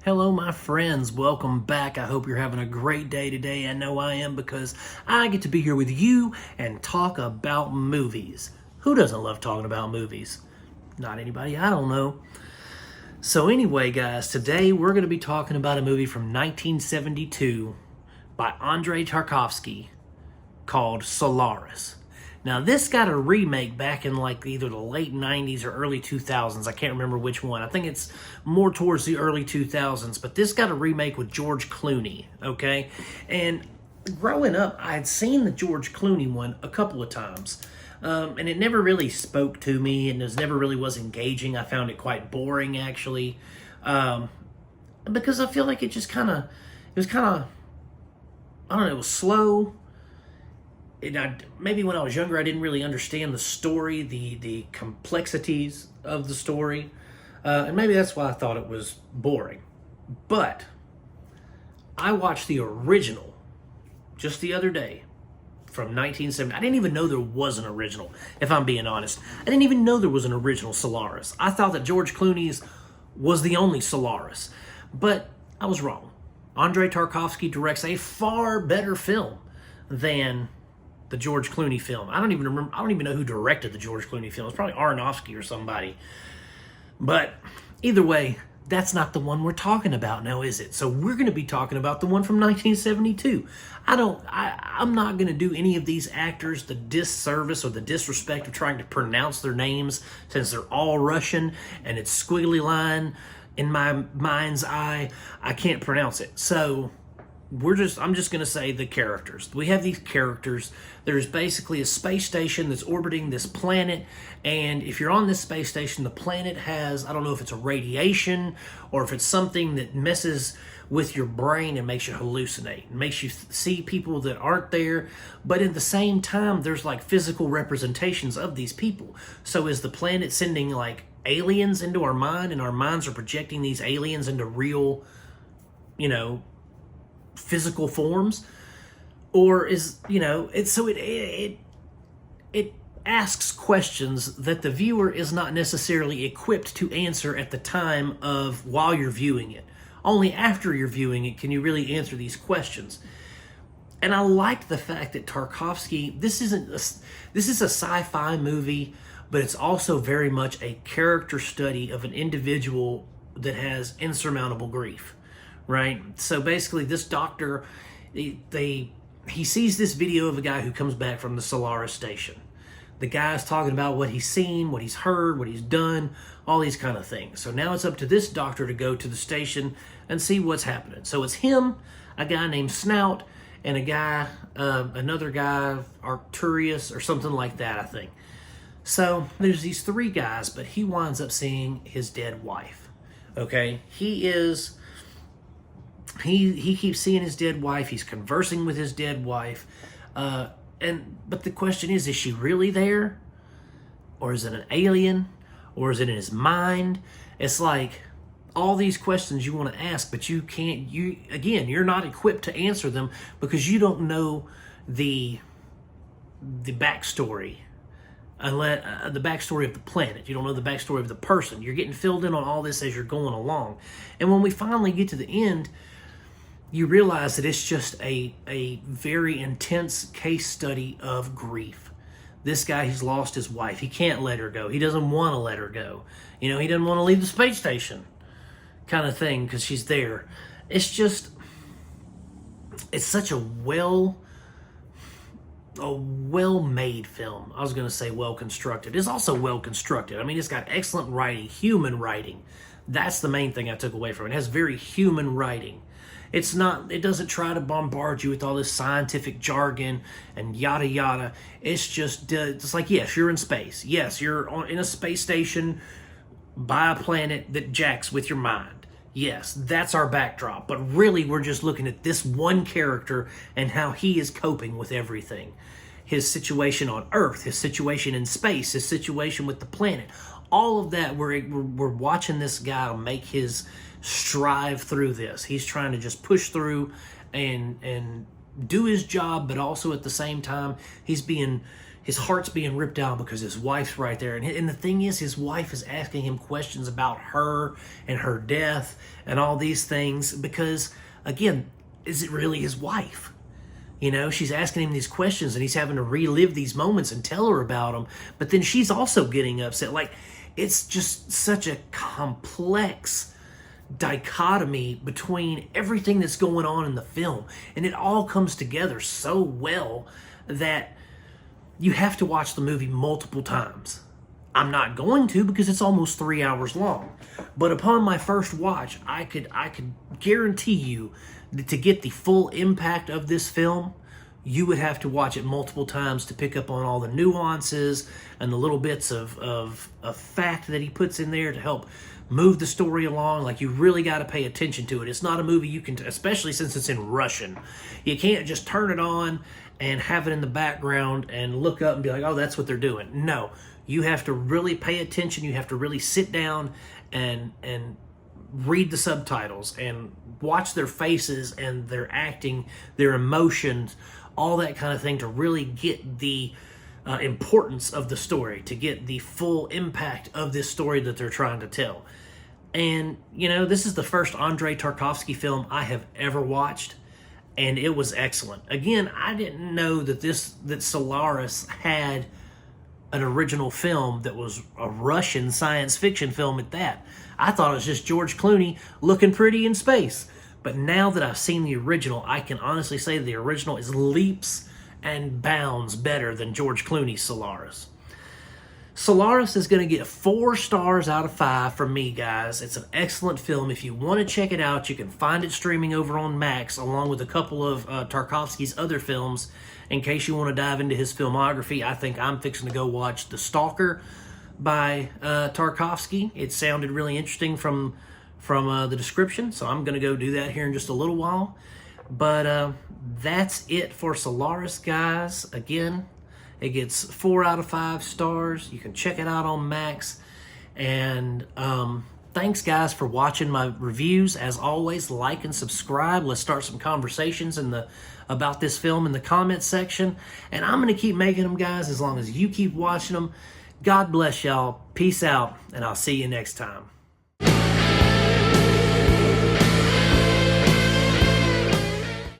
Hello, my friends. Welcome back. I hope you're having a great day today. I know I am because I get to be here with you and talk about movies. Who doesn't love talking about movies? Not anybody I don't know. So anyway, guys, today we're going to be talking about a movie from 1972 by Andrei Tarkovsky called Solaris. Now, this got a remake back in like either the late 90s or early 2000s. I can't remember which one. I think it's more towards the early 2000s, but this got a remake with George Clooney, okay? And growing up, I had seen the George Clooney one a couple of times, and it never really spoke to me, and it never really was engaging. I found it quite boring, actually, because I feel like it was kind of, I don't know, it was slow. Maybe when I was younger, I didn't really understand the story, the complexities of the story, and maybe that's why I thought it was boring. But I watched the original just the other day from 1970. I didn't even know there was an original, if I'm being honest. I didn't even know there was an original Solaris. I thought that George Clooney's was the only Solaris, but I was wrong. Andrei Tarkovsky directs a far better film than the George Clooney film. I don't even know who directed the George Clooney film. It's probably Aronofsky or somebody. But either way, that's not the one we're talking about now, is it? So we're going to be talking about the one from 1972. I'm not going to do any of these actors the disservice or the disrespect of trying to pronounce their names, since they're all Russian and it's squiggly line in my mind's eye. I can't pronounce it. So I'm just going to say the characters. We have these characters. There's basically a space station that's orbiting this planet, and if you're on this space station, the planet has, I don't know if it's a radiation or if it's something that messes with your brain and makes you hallucinate, makes you see people that aren't there, but at the same time, there's like physical representations of these people. So is the planet sending like aliens into our mind, and our minds are projecting these aliens into real, physical forms? Or is, it asks questions that the viewer is not necessarily equipped to answer at the time of while you're viewing it. Only after you're viewing it can you really answer these questions. And I like the fact that Tarkovsky, this is a sci-fi movie, but it's also very much a character study of an individual that has insurmountable grief. Right? So basically this doctor, he sees this video of a guy who comes back from the Solaris station. The guy's talking about what he's seen, what he's heard, what he's done, all these kind of things. So now it's up to this doctor to go to the station and see what's happening. So it's him, a guy named Snout, and another guy, Arcturus or something like that, I think. So there's these three guys, but he winds up seeing his dead wife. Okay? He keeps seeing his dead wife. He's conversing with his dead wife. But the question is she really there? Or is it an alien? Or is it in his mind? It's like all these questions you want to ask, but you can't, you're not equipped to answer them because you don't know the backstory. The backstory of the planet. You don't know the backstory of the person. You're getting filled in on all this as you're going along. And when we finally get to the end, you realize that it's just a very intense case study of grief. This guy, he's lost his wife. He can't let her go. He doesn't want to let her go. He doesn't want to leave the space station kind of thing because she's there. It's such a well-made film. I was going to say well-constructed. It's also well-constructed. I mean, it's got excellent writing, human writing. That's the main thing I took away from it. It has very human writing. It doesn't try to bombard you with all this scientific jargon and yada yada. It's just, it's like, yes, you're in space. Yes, you're in a space station by a planet that jacks with your mind. Yes, that's our backdrop. But really, we're just looking at this one character and how he is coping with everything. His situation on Earth, his situation in space, his situation with the planet. All of that, we're watching this guy make his strive through this. He's trying to just push through and do his job, but also at the same time, he's being his heart's being ripped out because his wife's right there. And the thing is, his wife is asking him questions about her and her death and all these things because, again, is it really his wife? You know, she's asking him these questions and he's having to relive these moments and tell her about them. But then she's also getting upset. Like, it's just such a complex dichotomy between everything that's going on in the film. And it all comes together so well that you have to watch the movie multiple times. I'm not going to because it's almost 3 hours long. But upon my first watch, I could guarantee you that to get the full impact of this film, you would have to watch it multiple times to pick up on all the nuances and the little bits of fact that he puts in there to help move the story along. Like, you really got to pay attention to it. It's not a movie you can, especially since it's in Russian. You can't just turn it on and have it in the background and look up and be like, oh, that's what they're doing. No, you have to really pay attention. You have to really sit down and read the subtitles and watch their faces and their acting, their emotions, all that kind of thing to really get the importance of the story, to get the full impact of this story that they're trying to tell. And, you know, this is the first Andrei Tarkovsky film I have ever watched, and it was excellent. Again, I didn't know that Solaris had an original film that was a Russian science fiction film at that. I thought it was just George Clooney looking pretty in space. But now that I've seen the original, I can honestly say the original is leaps and bounds better than George Clooney's Solaris. Solaris is going to get 4 stars out of 5 from me, guys. It's an excellent film. If you want to check it out, you can find it streaming over on Max, along with a couple of Tarkovsky's other films. In case you want to dive into his filmography, I think I'm fixing to go watch The Stalker by Tarkovsky. It sounded really interesting from the description, so I'm going to go do that here in just a little while. But that's it for Solaris, guys. Again, it gets 4 out of 5 stars. You can check it out on Max. And thanks, guys, for watching my reviews. As always, like and subscribe. Let's start some conversations about this film in the comments section. And I'm going to keep making them, guys, as long as you keep watching them. God bless y'all. Peace out, and I'll see you next time.